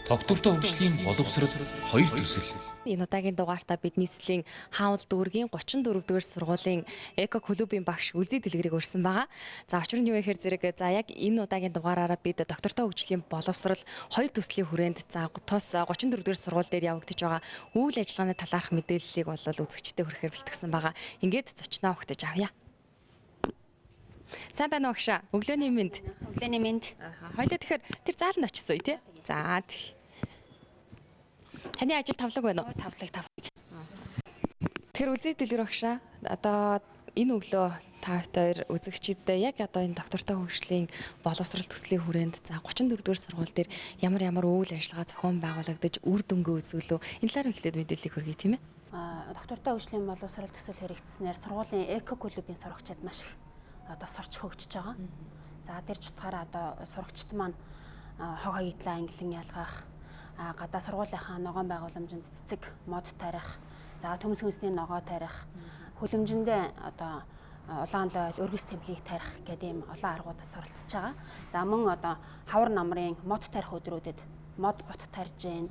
Тогтвортой хөгжлийн боловсрол 2 төсөл. Энэ удаагийн дугаартаа бид нийслэлийн хаавал дүүргийн 34-р сургуулийн эко клубын багш Үлзий Дэлгэрийг урьсан байгаа. За учир нь юу гэхээр зэрэг яг энэ удаагийн дугаараараа бид доктортой хөгжлийн боловсрол 2 төслийн хүрээнд тус 34-р сургууль дээр явагдаж байгаа үйл ажиллагааны талаарх мэдээллийг бол үзэгчдэд хүрэхээр бэлтгэсэн байгаа. Ингээд зочноо өгтөж авъя. Сайн байна уу агшаа? Өглөөний мэнд. Өглөөний мэнд. Хоёлаа тэгэхээр тэр зааланд очсон үү те? За таны ажил тавлаг байна уу? Тавлаг. Тэр Үлзий Дэлгэр агшаа одоо энэ өглөө та хоёр үзэгчдэд яг одоо энэ доктортой хөгжлийн боловсрол төслийн хүрээнд за 34-р сургууль дээр ямар үйл ажиллагаа зохион байгуулагдаж үр дүнгээ үзүүлв. Энэ талаар ихлээд мэдээллийг хүргэе тийм ээ. Доктортой хөгжлийн боловсрол төсөл хэрэгжснээр сургуулийн эко клубын сурагчид маш их одоо сурч хөгжиж байгаа. За тэр чутгаараа одоо сурагчид маань хог хаягдлаа ангилан ялгах, гадаа сургуулийнхаа ногоон байгууламжинд цэцэг мод тарих, за төмс хүнсний ногоо тарих, хүлэмжиндээ одоо улаан лойл, өргөс тэмхийг тарих гэдэг ийм олон аргуудаас суралцж байгаа. За мөн одоо хавар намрын мод тарих өдрүүдэд мод бот тарж гин,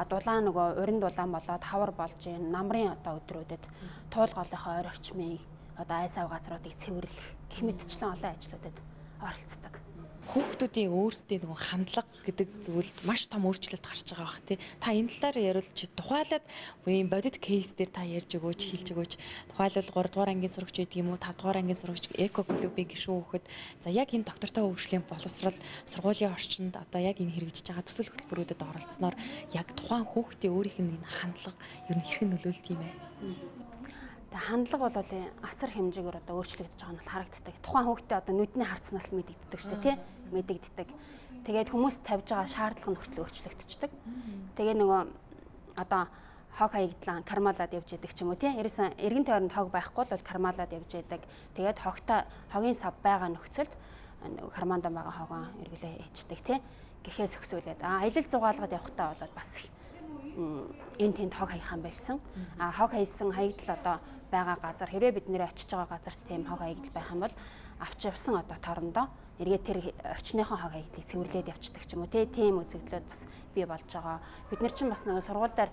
дулаан нөгөө урин дулаан болоод хавар болж гин, намрын одоо өдрүүдэд туулгоолынхоо ойр орчмыг одоо айс ав газруудыг цэвэрлэх гэх мэтчлэн олон ажлуудад оролцдог. Хүүхдүүдийн өөрсдийн нөгөө хандлага гэдэг зүйлд маш том өөрчлөлт гарч байгаа бах тий. Та энэ талаар яриулж тухайлаад үеийн бодит кейс дээр та ярьж өгөөч, хэлж өгөөч. Тухайлбал 3 дугаар ангийн сурагч гэдэг юм уу, 5 дугаар ангийн сурагч эко клубын гишүүн хүүхэд за яг энэ доктортой хөгжлийн боловсрол сургуулийн орчинд одоо яг энэ хэрэгжиж байгаа төсөл хөтөлбөрүүдэд оролцсноор яг тухайн хүүхдийн өөрийнх нь энэ хандлага ер нь хэрхэн нөлөөлдөг юм бэ? Хандлага бол асар хэмжээгээр одоо өөрчлөгдөж байгаа нь бол харагддаг. Тухайн хүүхдээ одоо нүдний харцнаас л мэдэгддэг шүү дээ, тий? Мэдэгддэг. Тэгээд хүмүүс тавьж байгаа шаардлага нь хүртэл өөрчлөгдчихдөг. Тэгээ нөгөө одоо хог хаягдлаа кармалаад явж идэг ч юм уу, тий? Ерөөсөн эргэн тойронд хог байхгүй бол кармалаад явж идэг. Тэгээд хогийн сав байгаа нөхцөлд кармаанда байгаа хогоо эргэлээ ээждэг, тий? Гэхээс өксүүлээд аялал зугаалгад явахдаа бол бас энэ тэнд хог хаяхан байсан. Хог хаясан хаягдал одоо байгаа газар хэрвээ бид нэр очиж байгаа газарт тийм хог хаягдал байх юм бол авч явсан одоо торондоо эргээд тэр орчныхон хог хаягдлыг цэвэрлээд явцдаг ч юм уу тийм үзэгдлүүд бас бий болж байгаа. Бид нар чинь бас нэг сургууль дээр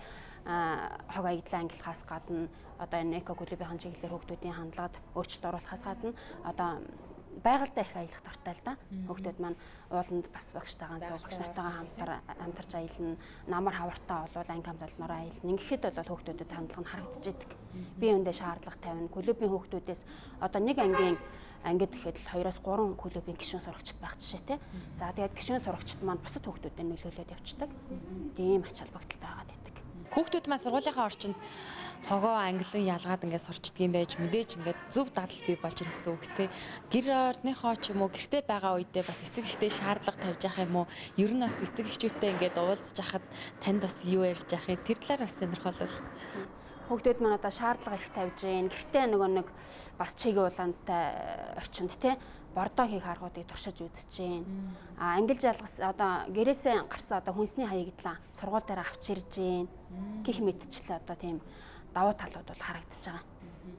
хог хаягдлаа ангилахаас гадна одоо энэ эко клубийн чиглэлээр хүүхдүүдийн хандлагад өөрчлөлт оруулахаас гадна одоо байгальтай их аялах дуртай л да. Хүүхдүүд маань ууланд бас багштайгаа багш нартайгаа хамтарч аялна, намар хавартаа болвол анги хамт олноор аялна. Ингэхэд бол хүүхдүүдэд хандлага нь харагдаж идэг. Би үүндээ шаардлага тавина. Клубийн хүүхдүүдээс одоо нэг ангийн ангид гэхэд л 2-3 клубийн гишүүн сурагчид байх жишээтэй. За тэгээд гишүүн сурагчид маань бусад хүүхдүүдэд нөлөөлөд явцдаг. Тийм ач холбогдол байгаад идэг. Хүүхдүүд маань сургуулийнхаа орчинд хогоо ангилан ялгаад ингээд сурчдгийм байж мэдээж ингээд зөв дадал бий болж ирэх гэсэн үг тий. Гэр орныхоо ч юм уу гэртээ байгаа үедээ бас эцэг эхтэй шаардлага тавьж явах юм уу? Ер нь бас эцэг эхчүүдтэй ингээд уулзж хахад танд бас юу ярьж явах юм? Тэр талаар бас сонирхолтой. Хүүхдүүд маань одоо шаардлага их тавьж гин. Гэртээ нөгөө нэг бас чигийн улаантай орчинд тий бордоо хийх аргуудыг туршиж үзэж гин. Ангилж ялгас одоо гэрээсээ гарсан одоо хүнсний хаягдлаа сургууль дээр авч ирж гин. Гэх мэтчлээ одоо тийм давуу талууд бол харагдаж байгаа.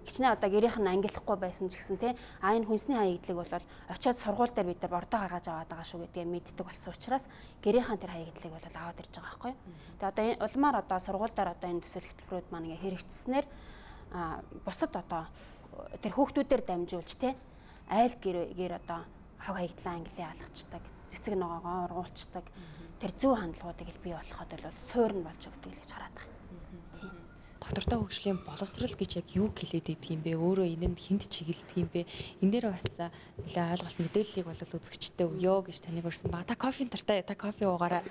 Хичнээн одоо гэрийнх нь ангилахгүй байсан ч гэсэн тий энэ хүнсний хаягдлыг бол очиод сургууль дээр бид нар бордоо гаргаж аваад байгаа шүү гэдгийг мэддэг болсон учраас гэрийнхэн тэр хаягдлыг бол аваад ирж байгаа байхгүй. Тэгээ одоо энэ улмаар одоо сургууль дээр одоо энэ төсөл хөтөлбөрүүд маань ингээ хэрэгжснээр бусад одоо тэр хүүхдүүдээр дамжуулж тий айл гэр одоо хог хаягдлаа ангилан ялгацдаг, цэцэг ногоогоо ургуулцдаг тэр зөв хандлагуудыг л бий болгоход бол суурн болж өгдөг гэж хараад байгаа. Доктортой хөгжлийн боловсрол гэж яг юу хэлээд идэх юм бэ? Өөрөө энэ нь хүнд чиглэдэг юм бэ? Энэ дээр бас нэлээ ойлголт мэдээллийг бол үзэгчтэй өгөө гэж таныг урьсан ба. Та кофе тартай, та кофе уугаарай.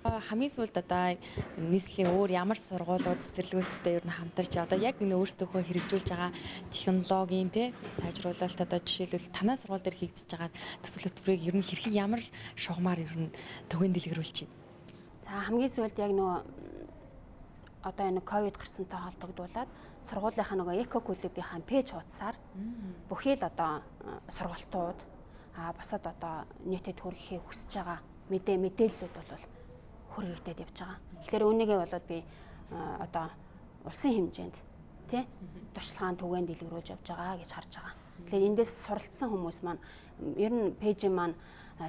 Хамгийн сүүлд одоо нийслэлийн өөр ямар сургуулиуд цэцэрлэгүүдтэй ер нь хамтарч одоо яг энэ өөрсдөө хэрэгжүүлж байгаа технологийн тий сайжруулалт одоо жишээлбэл танай сургууль дээр хийгдэж байгаа төсөл хөтөлбөрийг ер нь хэрхэн ямар шугамар ер нь төвийн дэлгэрүүлж байна? За хамгийн сүүлд яг нөгөө одоо энэ ковид гарсантай холбогдуулаад сургуулийнхаа нөгөө эко клубийнхаа пэйж хуудасаар бүхий л одоо сургалтууд бусад одоо нийтэд хүргэхийг хүсэж байгаа мэдээллүүд бол хүргэгдээд явж байгаа. Тэгэхээр үүнийгээ бол би одоо улсын хэмжээнд тий туршлагын түгээн дэлгэрүүлж явж байгаа гэж харж байгаа. Тэгэхээр эндээс суралцсан хүмүүс маань ер нь пэйжийн маань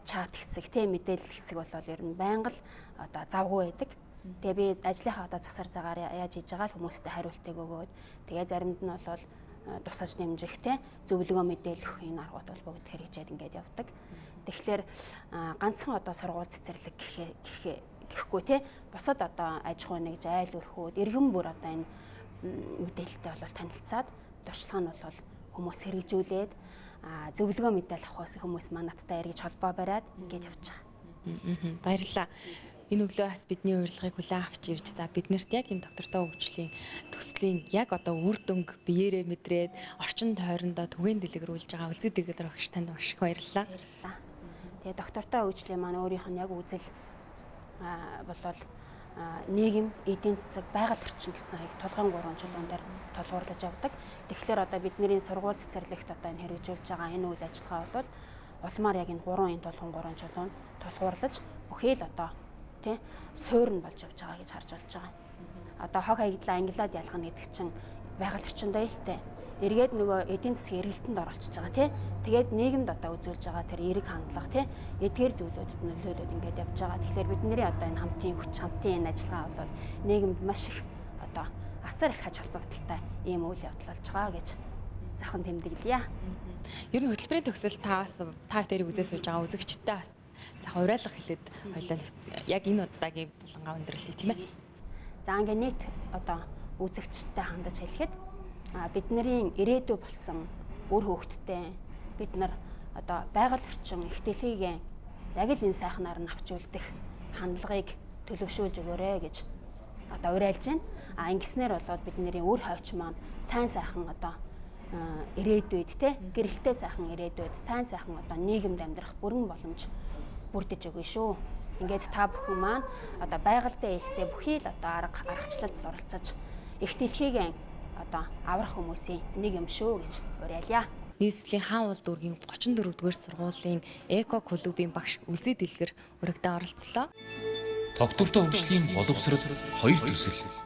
чат хэсэг тийм мэдээлэл хэсэг бол ер нь байнга л одоо завгүй байдаг. Тэгээ би ажлынхаа одоо завсар цагаар яаж хийж байгаа л хүмүүстээ хариултыг өгөөд тэгээ заримд нь бол тусаж дэмжих тийм зөвлөгөө мэдээлэх энэ аргууд бол бүгд хэрэгжээд ингээд явдаг. Тэгэхээр ганцхан одоо сургууль цэцэрлэг гэхгүй тийм бусад одоо аж ахуй нэгж айл өрхүүд иргэн бүр одоо энэ мэдээлэлтэй бол танилцаад туршлага нь бол хүмүүс хэрэгжүүлээд зөвлөгөө мэдээлэл авахаас хүмүүс манадтай эргэж холбоо бариад ингээд явж байгаа. Баярлалаа. Энэ өглөө бас бидний урилгыг хүлээн авч ирж за биднэрт яг энэ доктортой хөгжлийн төслийн яг одоо үр дүнг биеэрээ мэдрээд орчин тойрондоо түгээн дэлгэрүүлж байгаа Үлзий Дэлгэр багш танд маш их баярлалаа. Тэгээ доктортой хөгжлийн маань өөрийнх нь яг үзэл болол нийгэм, эдийн засаг, байгаль орчин гэсэн хаяг тулгын 3 чулуун дээр тулгуурлаж явдаг. Тэгэхээр одоо бидний сургууль цэцэрлэгт одоо энэ хэрэгжүүлж байгаа энэ үйл ажиллагаа бол улмаар яг энэ 3 тулгын 3 чулуун тулгуурлаж бүхий л одоо тий суурн болж явж байгаа гэж харж болж байгаа. Одоо хог хаягдлаа ангилаад ялгана гэдэг чинь байгаль орчиндөө илтэй. Эргээд нөгөө эдийн засгийн эргэлтэнд оролцож байгаа тий. Тэгээд нийгэмд одоо үзүүлж байгаа тэр эерэг хандлага тий эдгээр зүйлүүдэд нөлөөлөд ингээд явж байгаа. Тэгэхээр бидний одоо энэ хамтын хүч хамтын энэ ажиллагаа бол нийгэмд маш их одоо асар их ач холбогдолтой ийм үйл явдал болж байгаа гэж захан тэмдэглэе. Ер нь хөтөлбөрийн төгсөл та тэрийг үзээ сууж байгаа үзэгчтэй бас за хураалга хэлээд хоёлаа яг энэ удаагийн булангаа өндөрлөе тийм ээ. За ингээд нийт одоо үзэгчтэй хандаж хэлэхэд бидний ирээдүй болсон үр хөвгттэй бид нар одоо байгаль орчин их дэлхийг яг л энэ сайхнаар нь авч үлдэх хандлагыг төлөвшүүлж өгөөрэй гэж одоо уриалж байна. Ингэснээр болоод бидний үр хойч маань сайн сайхан одоо ирээдүйд те гэрэлтэй сайхан ирээдүйд сайн сайхан одоо нийгэмд амьдрах бүрэн боломж бүрдэж өгнө шүү. Ингээд та бүхэн маань одоо байгальтай ээлтэй бүхий л одоо аргачлалд суралцаж их дэлхийг одоо аврах хүмүүсийн нэг юм шүү гэж уриалъя. Нийслэлийн хаан уул дүүргийн 34-р сургуулийн эко клубын багш Үлзий Дэлгэр урагдан оролцлоо. Доктортой хөгжлийн боловсрол 2 төсөл.